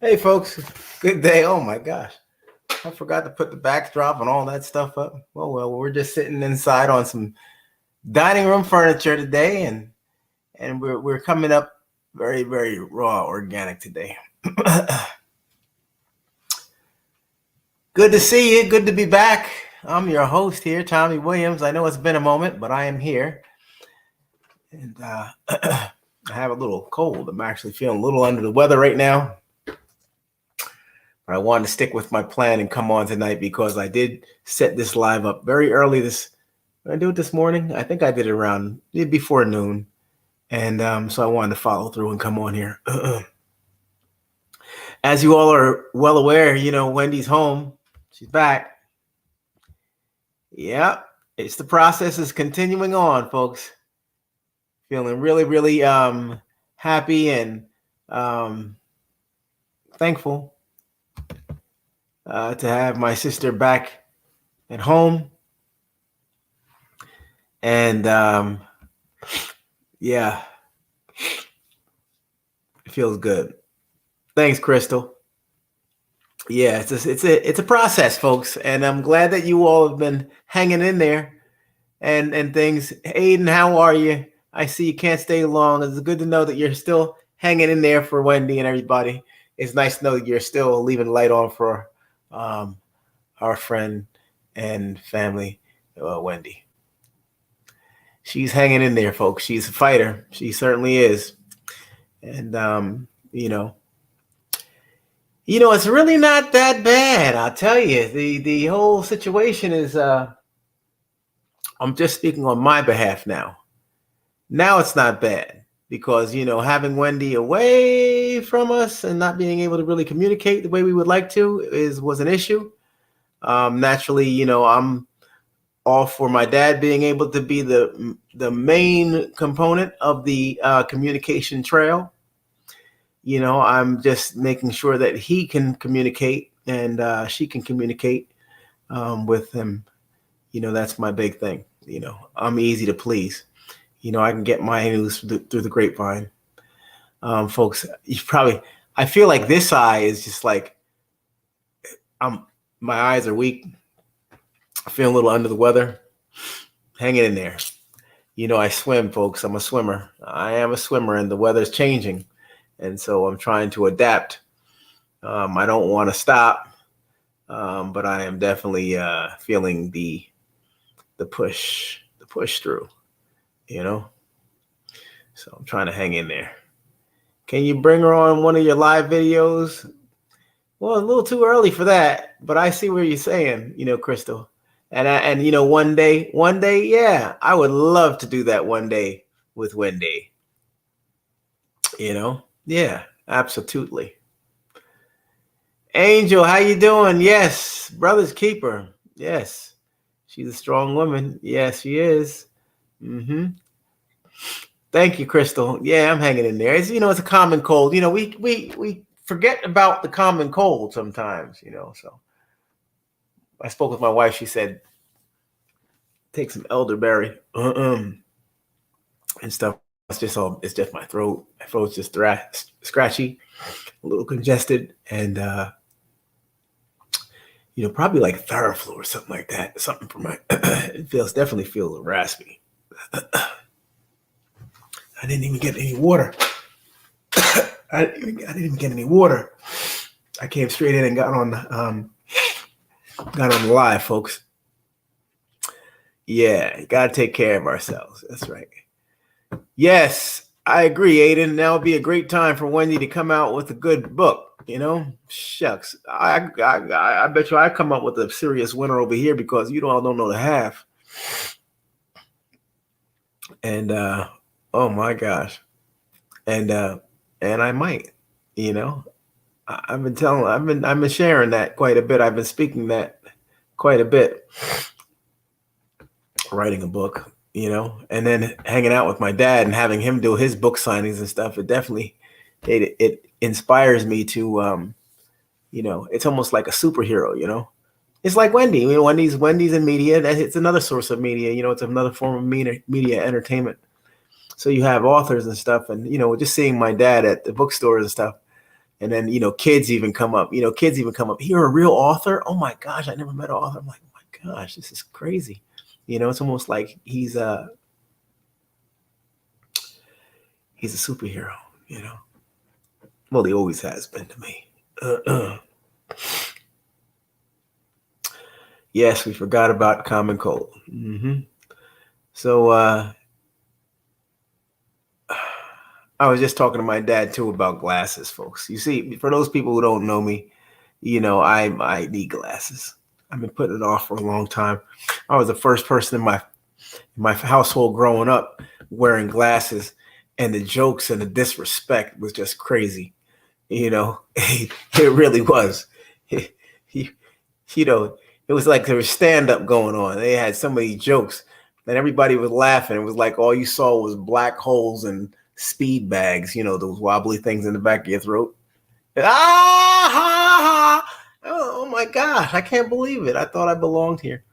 Hey, folks. Good day. Oh my gosh. I forgot to put the backdrop and all that stuff up. Well, we're just sitting inside on some dining room furniture today, and we're coming up very, very raw organic today. Good to see you. Good to be back. I'm your host here, Tommy Williams. I know it's been a moment, but I am here. And I have a little cold. I'm actually feeling a little under the weather right now. I wanted to stick with my plan and come on tonight because I did set this live up very early. Did I do it this morning? I think I did it around before noon. And so I wanted to follow through and come on here. As you all are well aware, Wendy's home. She's back. Yeah, the process is continuing on, folks. Feeling really, really happy and thankful to have my sister back at home. And yeah, it feels good. Thanks, Crystal. Yeah, it's a process, folks, and I'm glad that you all have been hanging in there and things. Aiden, how are you? I see you can't stay long. It's good to know that you're still hanging in there for Wendy and everybody. It's nice to know that you're still leaving light on for our friend and family, Wendy. She's hanging in there, folks. She's a fighter. She certainly is. And it's really not that bad. I'll tell you, the whole situation is. I'm just speaking on my behalf now. Now it's not bad because having Wendy away from us and not being able to really communicate the way we would like to was an issue. Naturally, I'm all for my dad being able to be the main component of the communication trail. I'm just making sure that he can communicate and she can communicate with him. That's my big thing. I'm easy to please. I can get my news through the grapevine. Folks, I feel like this eye is just like, my eyes are weak. I feel a little under the weather. Hanging in there. I swim, folks. I'm a swimmer. I am a swimmer, and the weather's changing. And so I'm trying to adapt. I don't want to stop, but I am definitely feeling the push through, So I'm trying to hang in there. Can you bring her on one of your live videos? Well, a little too early for that, but I see what you're saying, Crystal. And one day, yeah, I would love to do that one day with Wendy. Yeah, absolutely. Angel, how you doing? Yes, brother's keeper. Yes, she's a strong woman. Yes, she is. Thank you, Crystal. Yeah, I'm hanging in there. It's it's a common cold. We forget about the common cold sometimes. So I spoke with my wife. She said, take some elderberry and stuff. It's just my throat. My throat's just scratchy, a little congested, and probably like Theraflu or something like that. Something for my it definitely feels raspy. I didn't even get any water. I didn't even get any water. I came straight in and got on the live, folks. Yeah, you gotta take care of ourselves. That's right. Yes, I agree, Aiden. Now would be a great time for Wendy to come out with a good book. Shucks. I bet you I come up with a serious winner over here because you all don't know the half. And oh my gosh. And I might, I've been sharing that quite a bit. I've been speaking that quite a bit. Writing a book, and then hanging out with my dad and having him do his book signings and stuff. It definitely, it inspires me to, it's almost like a superhero, It's like Wendy. Wendy's in media. It's another source of media. It's another form of media entertainment. So you have authors and stuff, and just seeing my dad at the bookstores and stuff, And then, kids even come up, You're a real author? Oh my gosh, I never met an author. I'm like, oh my gosh, this is crazy. It's almost like he's a superhero, Well, he always has been to me. Yes, we forgot about common cold. So I was just talking to my dad too about glasses, folks. You see, for those people who don't know me, I need glasses. I've been putting it off for a long time. I was the first person in my household growing up wearing glasses, and the jokes and the disrespect was just crazy. It really was. It was like there was stand-up going on. They had so many jokes, and everybody was laughing. It was like all you saw was black holes and speed bags, those wobbly things in the back of your throat. Ah, ha, ha. Oh my gosh, I can't believe it. I thought I belonged here.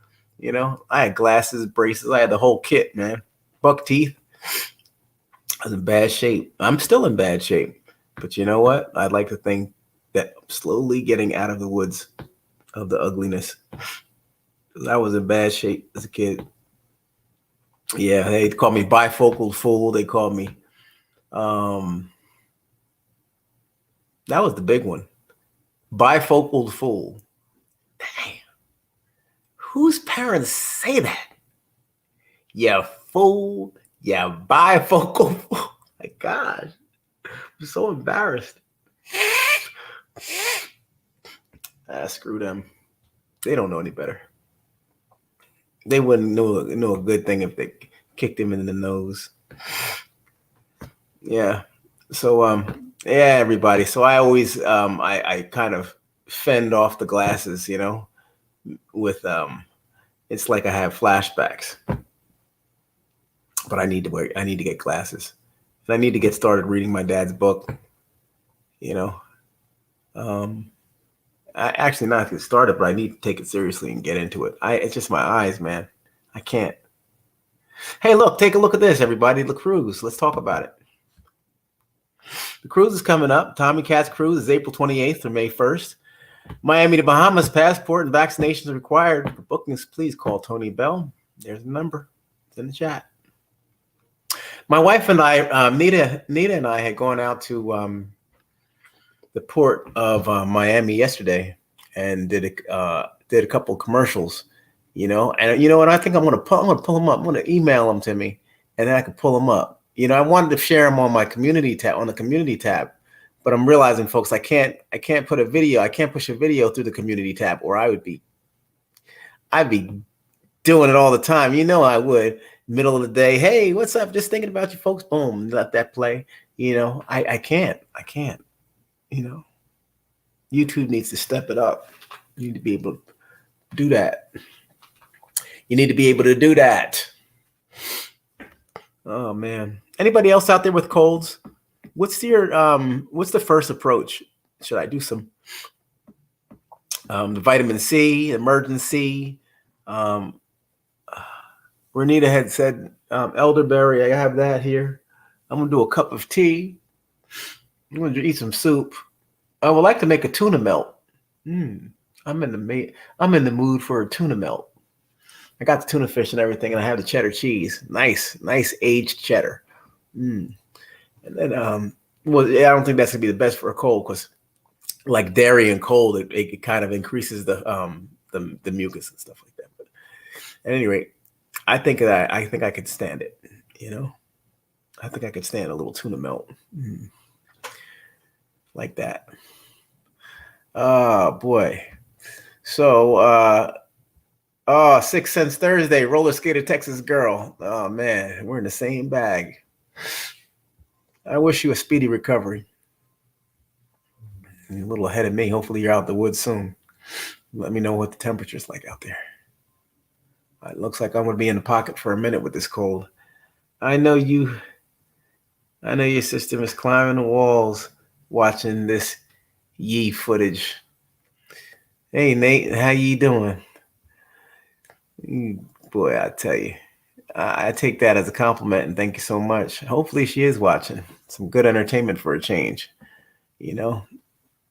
I had glasses, braces, I had the whole kit, man. Buck teeth. I was in bad shape. I'm still in bad shape. But you know what? I'd like to think that I'm slowly getting out of the woods of the ugliness. I was in bad shape as a kid. Yeah, they called me bifocal fool. They called me that was the big one. Bifocal fool. Damn. Whose parents say that? You fool. You bifocal fool. My gosh. I'm so embarrassed. Screw them. They don't know any better. They wouldn't know a good thing if they kicked him in the nose. Yeah. So yeah, everybody. So I always I kind of fend off the glasses, with it's like I have flashbacks. But I need to get glasses. And I need to get started reading my dad's book. I actually not get started, but I need to take it seriously and get into it. It's just my eyes, man. I can't. Hey, look, take a look at this, everybody. The cruise. Let's talk about it. The cruise is coming up. Tommy Cat's cruise is April 28th through May 1st. Miami to Bahamas, passport and vaccinations required. For bookings, please call Tony Bell. There's the number. It's in the chat. My wife and I, Nita and I had gone out to the port of Miami yesterday and did a couple of commercials, and you know what? I think I'm gonna pull them up. I'm gonna email them to me, and then I can pull them up. I wanted to share them on my community tab, but I'm realizing, folks, I can't put a video. I can't push a video through the community tab, or I'd be doing it all the time. I would. Middle of the day, hey, what's up? Just thinking about you folks. Boom, let that play. I can't. YouTube needs to step it up. You need to be able to do that. Oh man. Anybody else out there with colds? What's the first approach? Should I do some the vitamin C, emergency? Renita had said elderberry. I have that here. I'm gonna do a cup of tea. I'm gonna eat some soup. I would like to make a tuna melt. I'm in the mood for a tuna melt. I got the tuna fish and everything, and I have the cheddar cheese. Nice aged cheddar. And then I don't think that's gonna be the best for a cold, because like dairy and cold, it kind of increases the mucus and stuff like that. But at any rate, I think I could stand it. I think I could stand a little tuna melt. Like that. Oh boy. So 6 Cents Thursday, roller skater Texas girl. Oh man, we're in the same bag. I wish you a speedy recovery. You're a little ahead of me. Hopefully you're out the woods soon. Let me know what the temperature's like out there. It looks like I'm gonna be in the pocket for a minute with this cold. I know your system is climbing the walls watching this Yee footage. Hey Nate, how you doing? Boy, I tell you, I take that as a compliment, and thank you so much. Hopefully she is watching. Some good entertainment for a change.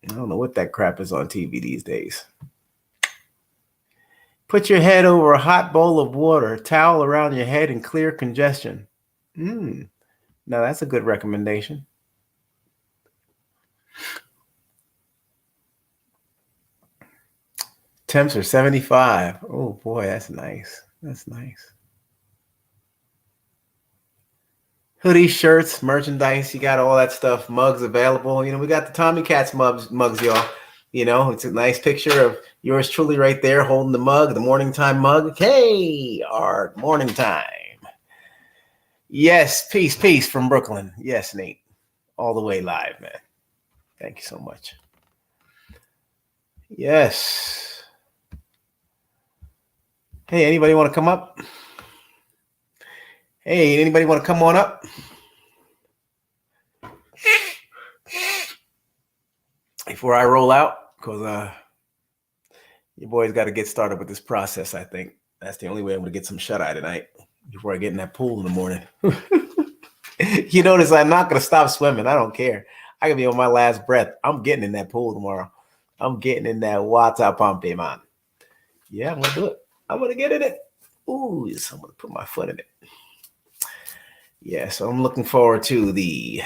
I don't know what that crap is on TV these days. Put your head over a hot bowl of water, towel around your head, and clear congestion. Now that's a good recommendation. Temps are 75. Oh boy, that's nice. That's nice. Hoodies, shirts, merchandise, you got all that stuff, mugs available. We got the Tommy Cats mugs, y'all. It's a nice picture of yours truly right there holding the mug, the morning time mug. Hey, our morning time. Yes, peace from Brooklyn. Yes, Nate. All the way live, man. Thank you so much. Yes. Hey, anybody want to come up? Hey, anybody want to come on up? Before I roll out, because your boy's got to get started with this process, I think. That's the only way I'm going to get some shut-eye tonight before I get in that pool in the morning. You notice I'm not going to stop swimming. I don't care. I can be on my last breath. I'm getting in that pool tomorrow. I'm getting in that water pump, man. Yeah, I'm going to do it. I'm going to get in it. Ooh, I'm going to put my foot in it. Yeah, so I'm looking forward to the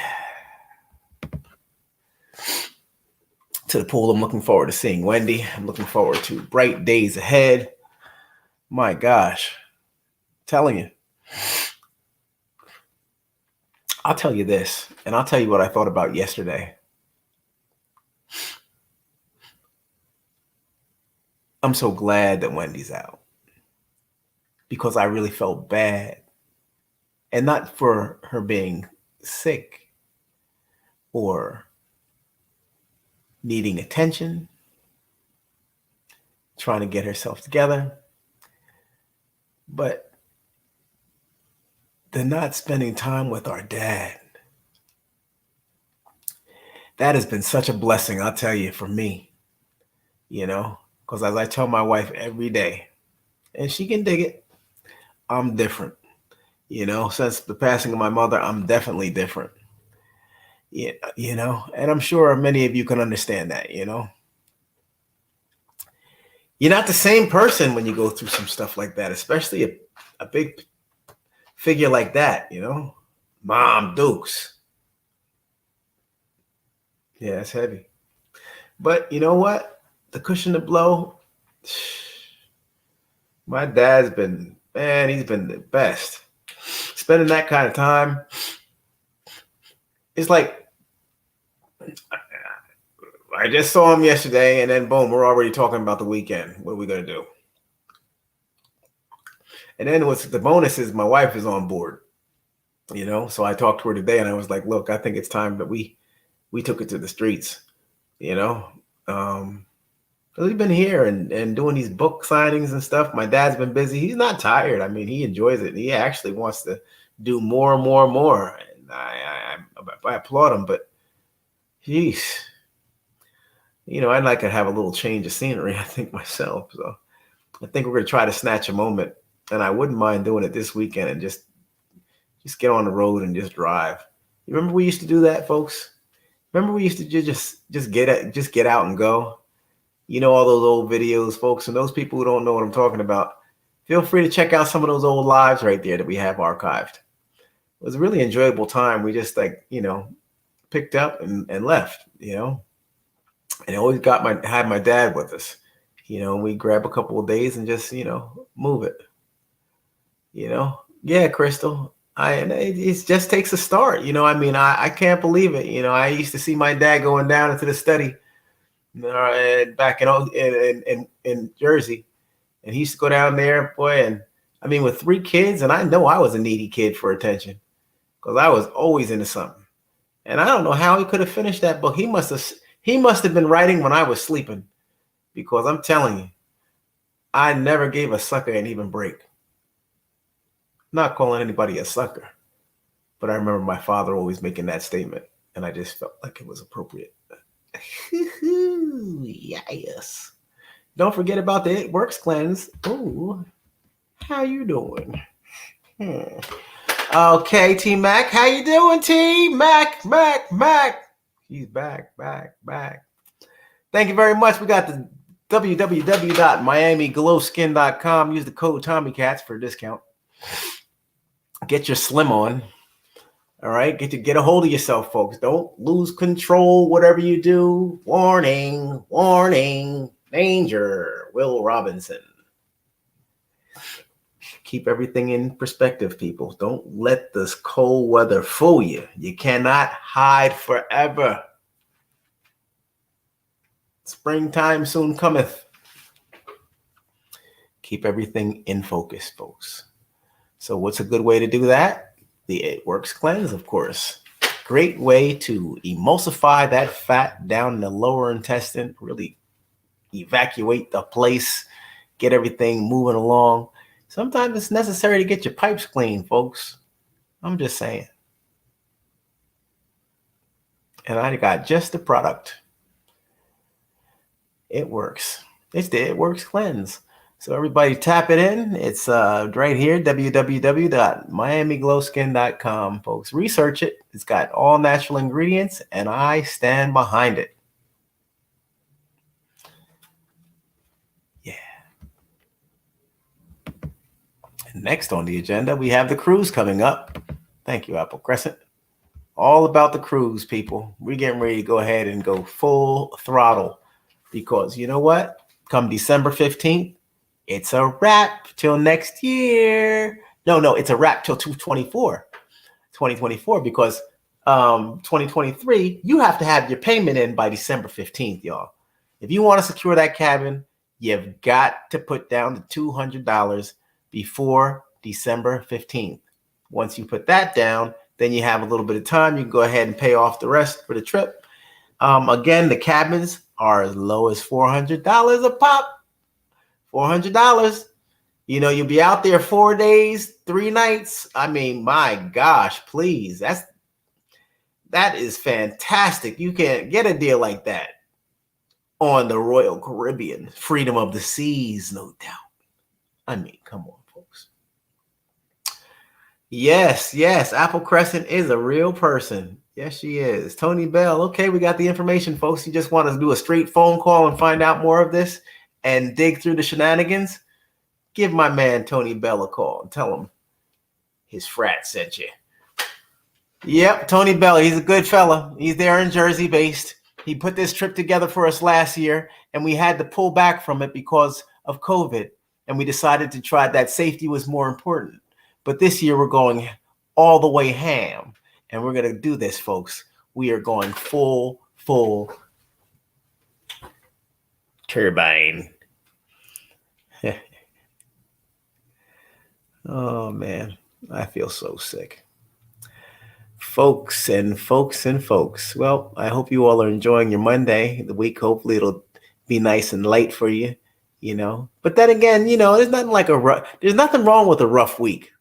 pool. I'm looking forward to seeing Wendy. I'm looking forward to bright days ahead. My gosh. I'm telling you. I'll tell you this, and I'll tell you what I thought about yesterday. I'm so glad that Wendy's out because I really felt bad. And not for her being sick or needing attention, trying to get herself together, but the not spending time with our dad. That has been such a blessing, I'll tell you, for me, because as I tell my wife every day, and she can dig it, I'm different. Since the passing of my mother, I'm definitely different. Yeah, and I'm sure many of you can understand that, You're not the same person when you go through some stuff like that, especially a big figure like that, Mom Dukes. Yeah, it's heavy. But you know what? The cushion to blow, my dad's been, man, he's been the best. Spending that kind of time, it's like, I just saw him yesterday, and then boom, we're already talking about the weekend. What are we going to do? And then what's the bonus is my wife is on board, So I talked to her today, and I was like, look, I think it's time that we took it to the streets, We've been here and doing these book signings and stuff. My dad's been busy. He's not tired. I mean, he enjoys it. He actually wants to do more and more and more. And I applaud him, but geez, I'd like to have a little change of scenery, I think, myself. So I think we're going to try to snatch a moment, and I wouldn't mind doing it this weekend and just get on the road and just drive. You remember we used to do that, folks? Remember we used to just get out and go? All those old videos, folks, and those people who don't know what I'm talking about, feel free to check out some of those old lives right there that we have archived. It was a really enjoyable time. We just picked up and left, and always had my dad with us, and we grab a couple of days and just, move it, Yeah, Crystal, it just takes a start, I can't believe it. I used to see my dad going down into the study back in Jersey, and he used to go down there, boy, and with 3 kids, and I know I was a needy kid for attention because I was always into something, and I don't know how he could have finished that book. He must have been writing when I was sleeping, because I'm telling you, I never gave a sucker an even break. Not calling anybody a sucker, but I remember my father always making that statement, and I just felt like it was appropriate. Yes. Don't forget about the It Works cleanse. Ooh, how you doing? Okay, T Mac, how you doing, T Mac? He's back. Thank you very much. We got the www.miamiglowskin.com. Use the code TommyCats for a discount. Get your slim on. All right, get a hold of yourself, folks. Don't lose control. Whatever you do, warning, warning, danger. Will Robinson. Keep everything in perspective, people. Don't let this cold weather fool you. You cannot hide forever. Springtime soon cometh. Keep everything in focus, folks. So what's a good way to do that? The It Works Cleanse, of course. Great way to emulsify that fat down in the lower intestine, really evacuate the place, get everything moving along. Sometimes it's necessary to get your pipes clean, folks. I'm just saying. And I got just the product. It works. It's the It Works Cleanse. So everybody tap it in. It's right here, www.miamiglowskin.com, folks. Research it. It's got all natural ingredients, and I stand behind it. Yeah. And next on the agenda, we have the cruise coming up. Thank you, Apple Crescent. All about the cruise, people. We're getting ready to go ahead and go full throttle because you know what? Come December 15th, it's a wrap till next year. No, it's a wrap till 2024 because 2023, you have to have your payment in by December 15th, y'all. If you want to secure that cabin, you've got to put down the $200 before December 15th. Once you put that down, then you have a little bit of time. You can go ahead and pay off the rest for the trip. Again, the cabins are as low as $400 a pop. $400. You know, you'll be out there 4 days, 3 nights. I mean, my gosh, please. That is fantastic. You can't get a deal like that on the Royal Caribbean. Freedom of the seas, no doubt. I mean, come on, folks. Yes. Apple Crescent is a real person. Yes, she is. Tony Bell. Okay, we got the information, folks. You just want to do a straight phone call and find out more of this and dig through the shenanigans? Give my man Tony Bell a call and tell him his frat sent you. Yep, Tony Bell. He's a good fella. He's there in Jersey based. He put this trip together for us last year, and we had to pull back from it because of COVID. And we decided to try that. Safety was more important. But this year we're going all the way ham. And we're going to do this, folks. We are going full turbine. Oh, man. I feel so sick. Folks. Well, I hope you all are enjoying your Monday. The week, hopefully it'll be nice and light for you, you know. But then again, you know, there's nothing wrong with a rough week,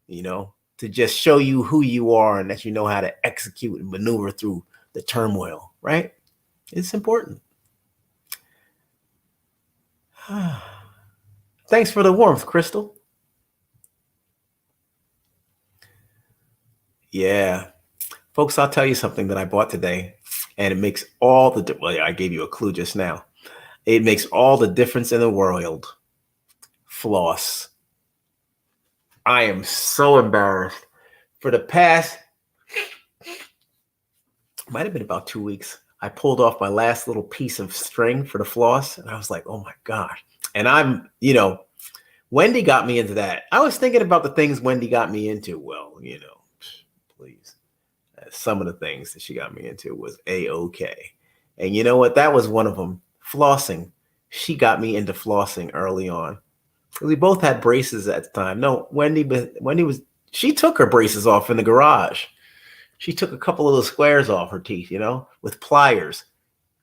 you know, to just show you who you are and that you know how to execute and maneuver through the turmoil, right? It's important. Thanks for the warmth, Crystal. Yeah. Folks, I'll tell you something that I bought today, and it makes all the difference. Well, I gave you a clue just now. It makes all the difference in the world. Floss. I am so embarrassed. For the past, might have been about 2 weeks, I pulled off my last little piece of string for the floss, and I was like, oh my gosh. And I'm, you know, Wendy got me into that. I was thinking about the things Wendy got me into. Well, you know, please. Some of the things that she got me into was A-OK. And you know what? That was one of them. Flossing. She got me into flossing early on. We both had braces at the time. No, she took her braces off in the garage. She took a couple of those squares off her teeth, you know, with pliers.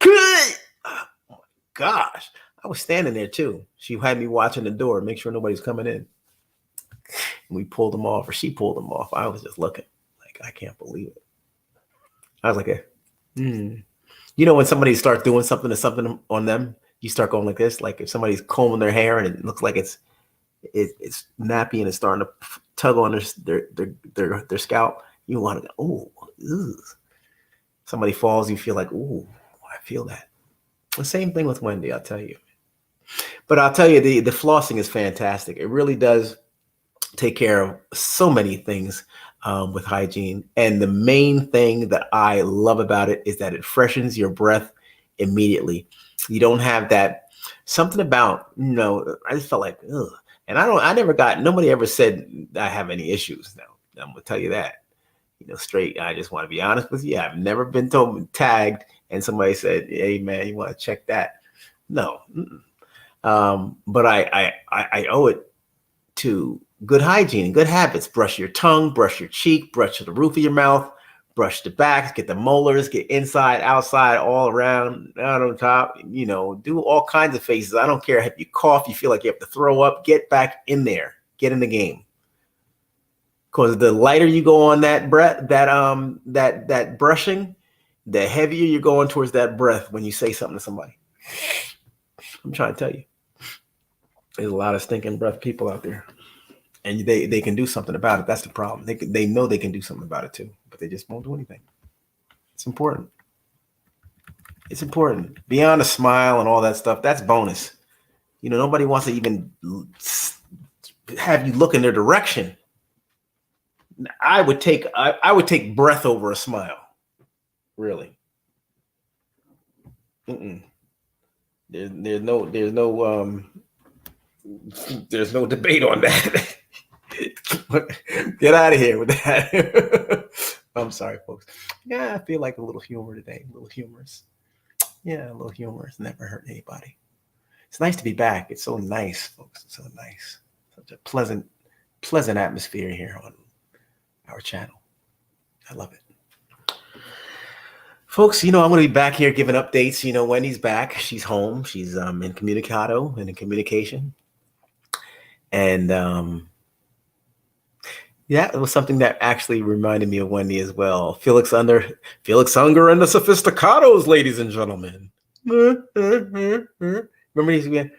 Oh my gosh. I was standing there too. She had me watching the door, make sure nobody's coming in. And we pulled them off, or she pulled them off. I was just looking like, I can't believe it. I was like, You know, when somebody starts doing something to something on them, you start going like this. Like if somebody's combing their hair and it looks like it's nappy and it's starting to tug on their scalp, you want to go, oh, somebody falls, you feel like, oh, I feel that. The same thing with Wendy, I'll tell you. But I'll tell you, the flossing is fantastic. It really does take care of so many things with hygiene. And the main thing that I love about it is that it freshens your breath immediately. You don't have that something about, I just felt like, ugh. And nobody ever said I have any issues. Now, I'm going to tell you that, straight. I just want to be honest with you. I've never been tagged and somebody said, hey, man, you want to check that? No. But I owe it to good hygiene and good habits. Brush your tongue, brush your cheek, brush the roof of your mouth, brush the back, get the molars, get inside, outside, all around, out on top, do all kinds of faces. I don't care if you cough, you feel like you have to throw up, get back in there, get in the game. Because the lighter you go on that breath, that brushing, the heavier you're going towards that breath when you say something to somebody. I'm trying to tell you. There's a lot of stinking breath people out there. And they can do something about it. That's the problem. They know they can do something about it too, but they just won't do anything. It's important. It's important. Beyond a smile and all that stuff, that's bonus. Nobody wants to even have you look in their direction. I would take breath over a smile. Really. There's no debate on that. Get out of here with that. I'm sorry, folks. Yeah, I feel like a little humor today, a little humorous. Yeah, a little humorous. Never hurt anybody. It's nice to be back. It's so nice, folks. It's so nice. Such a pleasant atmosphere here on our channel. I love it. Folks, I'm going to be back here giving updates. Wendy's back. She's home. She's in communication. And yeah, it was something that actually reminded me of Wendy as well. Felix Unger and the Sophisticados, ladies and gentlemen. Remember he's going,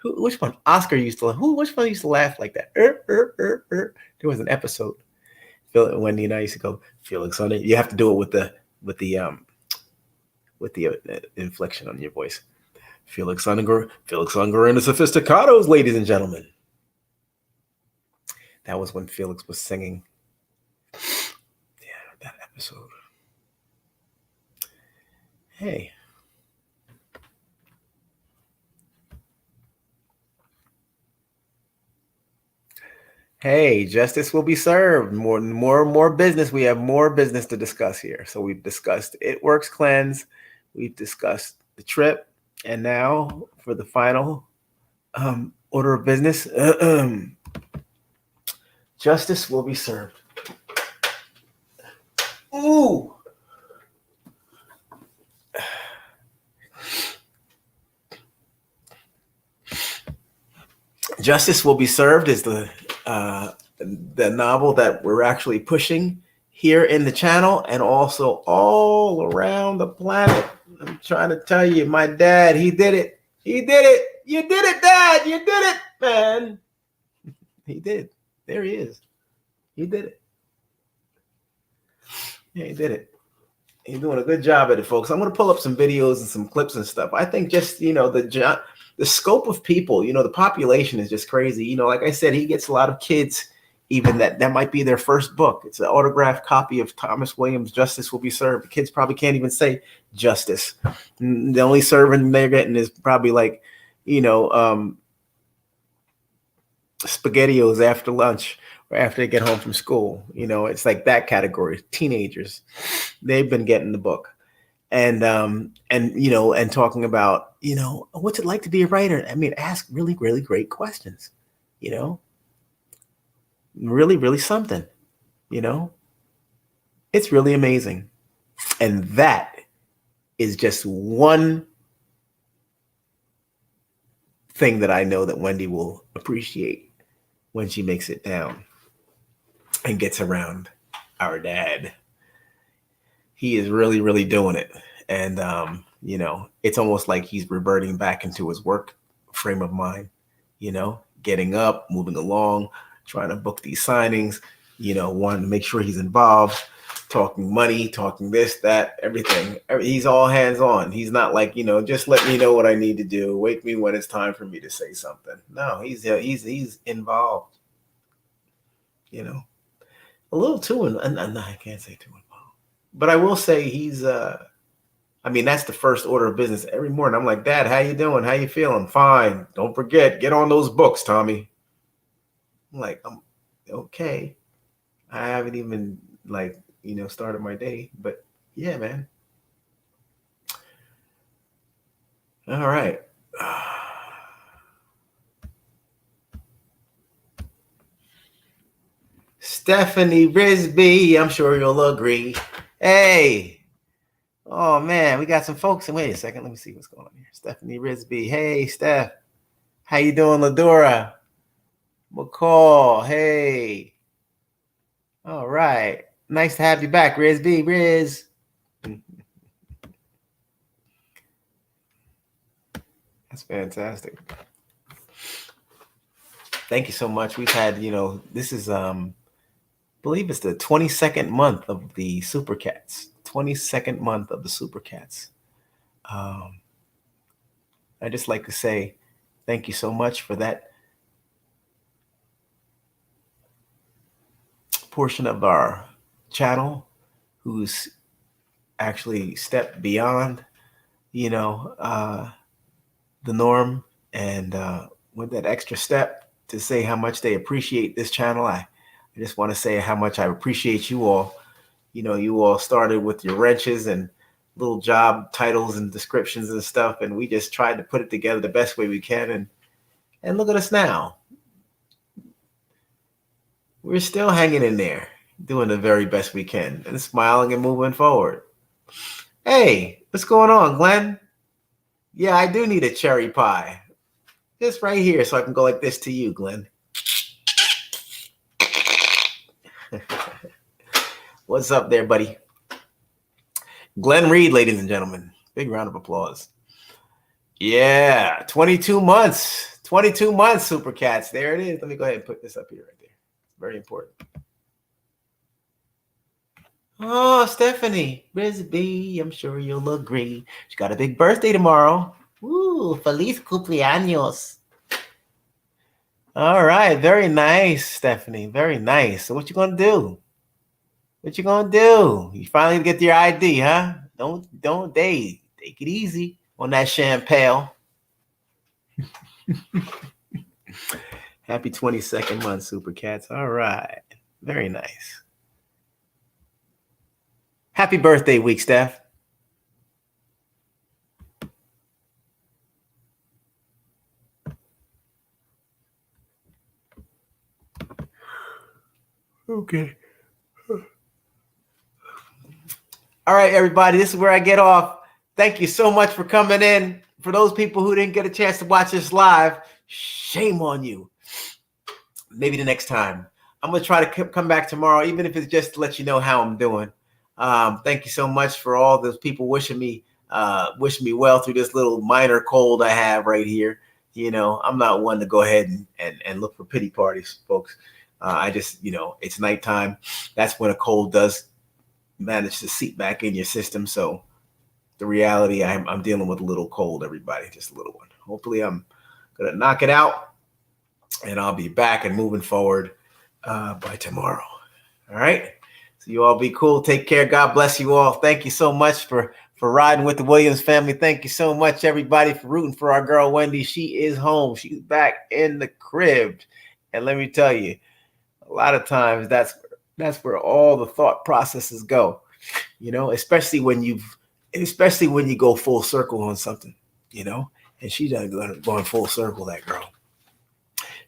which one? Oscar used to, which one used to laugh like that? There was an episode. Wendy and I used to go, Felix Unger. You have to do it with the inflection on your voice. Felix Unger and the Sophisticados, ladies and gentlemen. That was when Felix was singing. Yeah, that episode. Hey. Hey, justice will be served. More business. We have more business to discuss here. So we've discussed It Works Cleanse. We've discussed the trip. And now for the final order of business, justice will be served. Ooh. Justice Will Be Served is the novel that we're actually pushing here in the channel and also all around the planet. I'm trying to tell you, my dad, he did it. He did it. You did it, Dad. You did it, man. He did. There he is. He did it. Yeah, he did it. He's doing a good job at it, folks. I'm going to pull up some videos and some clips and stuff. I think just, the scope of people, the population is just crazy. Like I said, he gets a lot of kids, even that might be their first book. It's an autographed copy of Thomas Williams' Justice Will Be Served. The kids probably can't even say justice. The only serving they're getting is probably like, SpaghettiOs after lunch or after they get home from school. It's like that category. Teenagers, they've been getting the book. And talking about, what's it like to be a writer? I mean, ask really, really great questions, really, really something, it's really amazing. And that is just one thing that I know that Wendy will appreciate when she makes it down and gets around our dad. He is really, really doing it. And, it's almost like he's reverting back into his work frame of mind, getting up, moving along, trying to book these signings, wanting to make sure he's involved. talking money, talking this, that, everything. He's all hands on. He's not like, just let me know what I need to do. Wake me when it's time for me to say something. No, he's involved. A little too, and no, I can't say too involved. But I will say he's. That's the first order of business every morning. I'm like, Dad, how you doing? How you feeling? Fine. Don't forget, get on those books, Tommy. I'm like, I'm okay. I haven't even started my day, but yeah, man. All right. Stephanie Risby, I'm sure you'll agree. Hey. Oh man, we got some folks. Wait a second, let me see what's going on here. Stephanie Risby. Hey, Steph. How you doing, Ladora? McCall. Hey. All right. Nice to have you back, Risby. Riz. That's fantastic. Thank you so much. We've had, this is I believe it's the 22nd month of the Super Cats. 22nd month of the Super Cats. I just like to say thank you so much for that portion of our channel who's actually stepped beyond, the norm and went that extra step to say how much they appreciate this channel. I just want to say how much I appreciate you all. You all started with your wrenches and little job titles and descriptions and stuff, and we just tried to put it together the best way we can. And look at us now. We're still hanging in there, doing the very best we can, and smiling and moving forward. Hey, what's going on, Glenn? Yeah, I do need a cherry pie. Just right here so I can go like this to you, Glenn. What's up there, buddy? Glenn Reed, ladies and gentlemen. Big round of applause. Yeah, 22 months. 22 months, Super Cats. There it is. Let me go ahead and put this up here right there. It's very important. Oh, Stephanie Risby, I'm sure you'll agree. She got a big birthday tomorrow. Ooh, feliz cumpleaños. All right, very nice, Stephanie. Very nice. So what you gonna do? What you gonna do? You finally get your ID, huh? Don't take it easy on that champagne. Happy 22nd month, Super Cats. All right, very nice. Happy birthday week, Steph. Okay. All right, everybody, this is where I get off. Thank you so much for coming in. For those people who didn't get a chance to watch this live, shame on you. Maybe the next time. I'm going to try to come back tomorrow, even if it's just to let you know how I'm doing. Thank you so much for all those people wishing me well through this little minor cold I have right here. I'm not one to go ahead and look for pity parties, folks. I just, it's nighttime. That's when a cold does manage to seep back in your system. So the reality, I'm dealing with a little cold, everybody, just a little one. Hopefully I'm going to knock it out and I'll be back and moving forward by tomorrow. All right. So you all be cool. Take care. God bless you all. Thank you so much for riding with the Williams family. Thank you so much, everybody, for rooting for our girl, Wendy. She is home. She's back in the crib. And let me tell you, a lot of times that's where all the thought processes go, especially when you go full circle on something, and she done going full circle, that girl.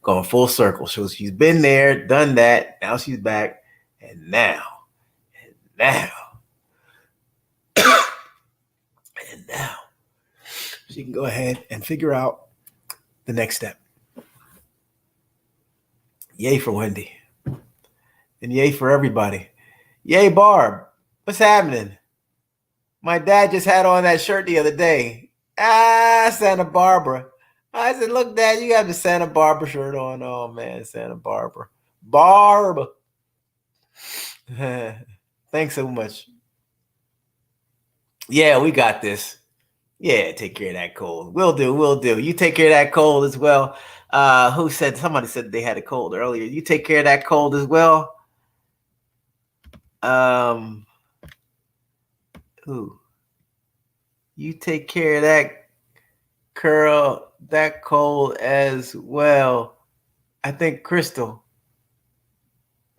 Going full circle. So she's been there, done that. Now she's back. And now, she can go ahead and figure out the next step. Yay for Wendy. And yay for everybody. Yay, Barb. What's happening? My dad just had on that shirt the other day. Santa Barbara. I said, look, Dad, you got the Santa Barbara shirt on. Oh, man, Santa Barbara. Barb. Thanks so much. Yeah, we got this. Yeah, take care of that cold. Will do, will do. You take care of that cold as well. Who said somebody said they had a cold earlier? You take care of that cold as well. Um, who? You take care of that cold as well. I think Crystal.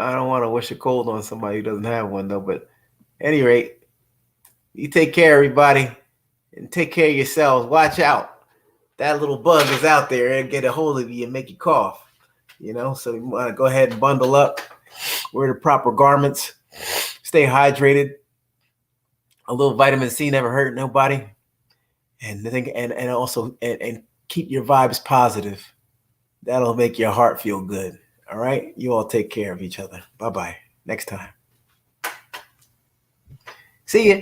I don't want to wish a cold on somebody who doesn't have one though, but at any rate, you take care, everybody, and take care of yourselves. Watch out. That little bug is out there and get a hold of you and make you cough. So you want to go ahead and bundle up, wear the proper garments, stay hydrated. A little vitamin C never hurt nobody. And also and keep your vibes positive. That'll make your heart feel good. All right? You all take care of each other. Bye-bye. Next time. See ya.